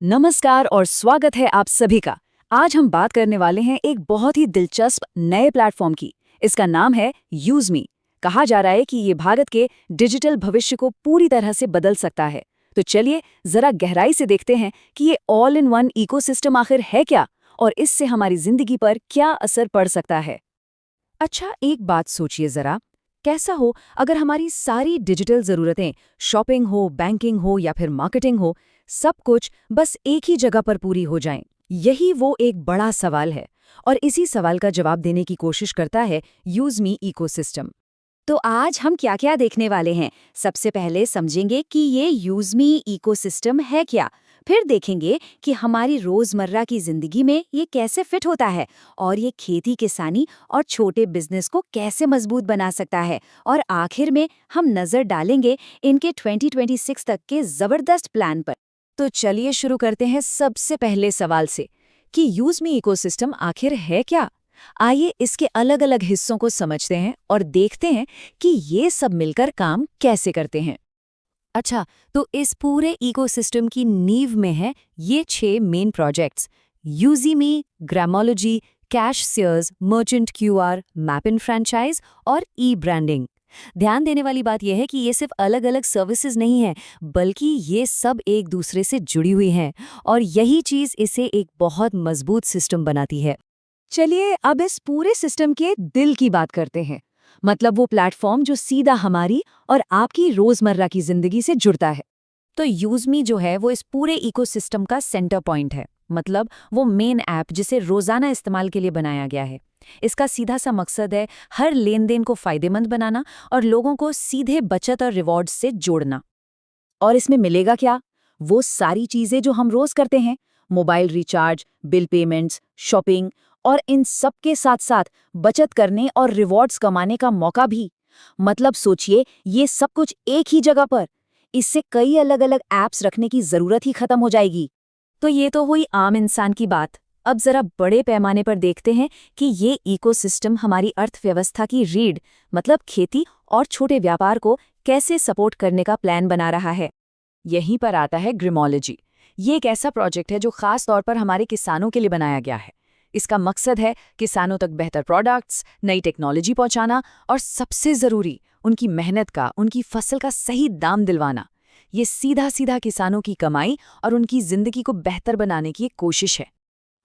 नमस्कार और स्वागत है आप सभी का। आज हम बात करने वाले हैं एक बहुत ही दिलचस्प नए प्लेटफॉर्म की। इसका नाम है यूज़मी। कहा जा रहा है कि ये भारत के डिजिटल भविष्य को पूरी तरह से बदल सकता है। तो चलिए जरा गहराई से देखते हैं कि ये ऑल इन वन इकोसिस्टम आखिर है क्या और इससे हमारी जिंदगी पर क्या असर पड़ सकता है। अच्छा, एक बात सोचिए जरा, कैसा हो अगर हमारी सारी डिजिटल ज़रूरतें, शॉपिंग हो, बैंकिंग हो या फिर मार्केटिंग हो, सब कुछ बस एक ही जगह पर पूरी हो जाएं। यही वो एक बड़ा सवाल है और इसी सवाल का जवाब देने की कोशिश करता है यूज़मी इकोसिस्टम। तो आज हम क्या-क्या देखने वाले हैं। सबसे पहले समझेंगे कि ये यूज़मी इकोसिस्टम है क्या। फिर देखेंगे कि हमारी रोज़मर्रा की ज़िंदगी में ये कैसे फिट होता है और ये खेती किसानी और छोटे बिजनेस को कैसे मजबूत बना सकता है। और आखिर में हम नज़र डालेंगे इनके 2026 तक के ज़बरदस्त प्लान पर। तो चलिए शुरू करते हैं सबसे पहले सवाल से कि यूज़मी इकोसिस्टम आखिर है क्या। आइए इसके अलग अलग हिस्सों को समझते हैं और देखते हैं कि ये सब मिलकर काम कैसे करते हैं। अच्छा, तो इस पूरे इकोसिस्टम की नींव में है ये 6 मेन प्रोजेक्ट्स: यूज़मी, ग्रामोलॉजी, कैशसियर्स, merchant QR, map in franchise और ई ब्रांडिंग। ध्यान देने वाली बात यह है कि ये सिर्फ अलग अलग सर्विसेज नहीं है, बल्कि ये सब एक दूसरे से जुड़ी हुई हैं और यही चीज़ इसे एक बहुत मजबूत सिस्टम बनाती है। चलिए अब इस पूरे सिस्टम के दिल की बात करते हैं, मतलब वो प्लेटफॉर्म जो सीधा हमारी और आपकी रोजमर्रा की जिंदगी से जुड़ता है। तो यूज़मी जो है वो इस पूरे इकोसिस्टम का सेंटर पॉइंट है, मतलब वो मेन ऐप जिसे रोजाना इस्तेमाल के लिए बनाया गया है। इसका सीधा सा मकसद है हर लेन देन को फायदेमंद बनाना और लोगों को सीधे बचत और रिवॉर्ड्स से जोड़ना। और इसमें मिलेगा क्या? वो सारी चीजें जो हम रोज करते हैं, mobile recharge, bill payments, shopping, और इन सब के साथ साथ बचत करने और रिवॉर्ड्स कमाने का मौका भी। मतलब सोचिए, ये सब कुछ एक ही जगह पर। इससे कई अलग अलग ऐप्स रखने की जरूरत ही खत्म हो जाएगी। तो ये तो हुई आम इंसान की बात। अब जरा बड़े पैमाने पर देखते हैं कि ये इकोसिस्टम हमारी अर्थव्यवस्था की रीढ़, मतलब खेती और छोटे व्यापार को कैसे सपोर्ट करने का प्लान बना रहा है। यहीं पर आता है ग्रामोलॉजी। ये एक ऐसा प्रोजेक्ट है जो खास तौर पर हमारे किसानों के लिए बनाया गया है। इसका मकसद है किसानों तक बेहतर प्रोडक्ट्स, नई टेक्नोलॉजी पहुंचाना और सबसे ज़रूरी, उनकी मेहनत का, उनकी फसल का सही दाम दिलवाना। ये सीधा सीधा किसानों की कमाई और उनकी ज़िंदगी को बेहतर बनाने की एक कोशिश है।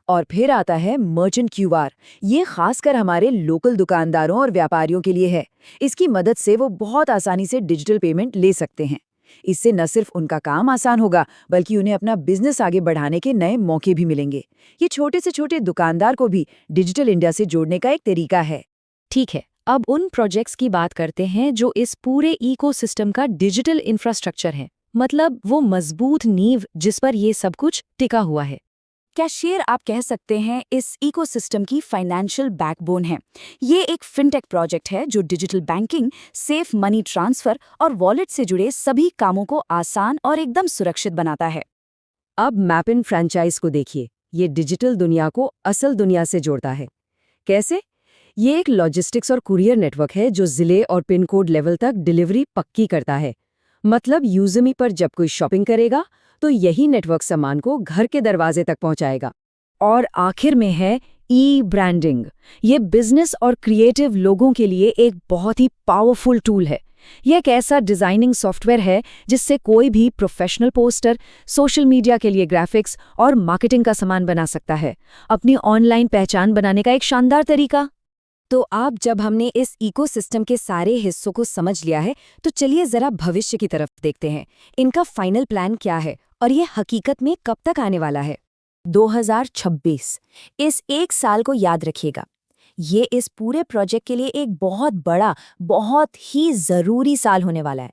और फिर आता है मर्चेंट क्यूआर। ये खासकर हमारे लोकल दुकानदारों और व्यापारियों के लिए है। इसकी मदद से वो बहुत आसानी से डिजिटल पेमेंट ले सकते हैं। इससे न सिर्फ उनका काम आसान होगा, बल्कि उन्हें अपना बिजनेस आगे बढ़ाने के नए मौके भी मिलेंगे। ये छोटे से छोटे दुकानदार को भी डिजिटल इंडिया से जोड़ने का एक तरीका है। ठीक है, अब उन प्रोजेक्ट्स की बात करते हैं जो इस पूरे इकोसिस्टम का डिजिटल इंफ्रास्ट्रक्चर है, मतलब वो मजबूत नींव जिस पर ये सब कुछ टिका हुआ है। कैशियर आप कह सकते हैं इस इकोसिस्टम की फाइनेंशियल बैकबोन है। ये एक फिनटेक प्रोजेक्ट है जो digital banking, safe money transfer और वॉलेट से जुड़े सभी कामों को आसान और एकदम सुरक्षित बनाता है। अब मैप इन फ्रैंचाइज को देखिए। ये डिजिटल दुनिया को असल दुनिया से जोड़ता है। कैसे? ये एक लॉजिस्टिक्स और कुरियर नेटवर्क है जो जिले और पिन कोड लेवल तक डिलीवरी पक्की करता है। मतलब यूज़मी पर जब कोई शॉपिंग करेगा तो यही नेटवर्क सामान को घर के दरवाजे तक पहुंचाएगा। और आखिर में है ई ब्रांडिंग। ये बिजनेस और क्रिएटिव लोगों के लिए एक बहुत ही पावरफुल टूल है। यह एक ऐसा डिजाइनिंग सॉफ्टवेयर है जिससे कोई भी प्रोफेशनल पोस्टर, सोशल मीडिया के लिए ग्राफिक्स और मार्केटिंग का सामान बना सकता है। अपनी ऑनलाइन पहचान बनाने का एक शानदार तरीका। तो अब जब हमने इस इकोसिस्टम के सारे हिस्सों को समझ लिया है, तो चलिए जरा भविष्य की तरफ देखते हैं। इनका फाइनल प्लान क्या है और ये हकीकत में कब तक आने वाला है। 2026, इस एक साल को याद रखिएगा। ये इस पूरे प्रोजेक्ट के लिए एक बहुत बड़ा, बहुत ही जरूरी साल होने वाला है।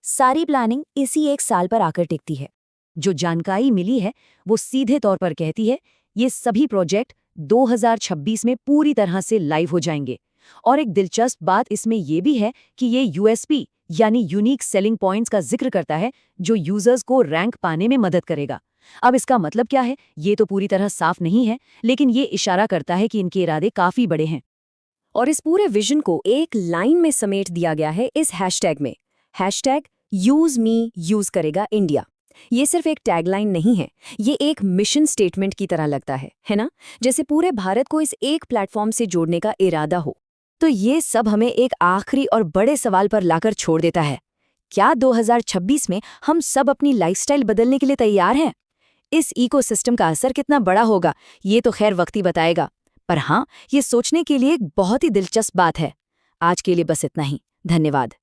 सारी प्लानिंग इसी एक साल पर आकर टिकती है। जो जानकारी मिली है वो सीधे तौर पर कहती है ये सभी प्रोजेक्ट 2026 में पूरी तरह से लाइव हो जाएंगे। और एक दिलचस्प बात इसमें यह भी है कि ये यूएसपी यानी यूनिक सेलिंग पॉइंट्स का जिक्र करता है, जो यूजर्स को रैंक पाने में मदद करेगा। अब इसका मतलब क्या है, ये तो पूरी तरह साफ नहीं है, लेकिन ये इशारा करता है कि इनके इरादे काफी बड़े हैं। और इस पूरे विजन को एक लाइन में समेट दिया गया है इस हैशटैग में। हैशटैग यूज मी यूज करेगा इंडिया। ये सिर्फ एक टैगलाइन नहीं है, ये एक मिशन स्टेटमेंट की तरह लगता है ना? जैसे पूरे भारत को इस एक प्लेटफॉर्म से जोड़ने का इरादा हो। तो ये सब हमें एक आखिरी और बड़े सवाल पर लाकर छोड़ देता है। क्या 2026 में हम सब अपनी लाइफस्टाइल बदलने के लिए तैयार हैं? इस इकोसिस्टम का असर कितना बड़ा होगा, ये तो खैर वक्त ही बताएगा। पर हाँ, ये सोचने के लिए एक बहुत ही दिलचस्प बात है। आज के लिए बस इतना ही। धन्यवाद।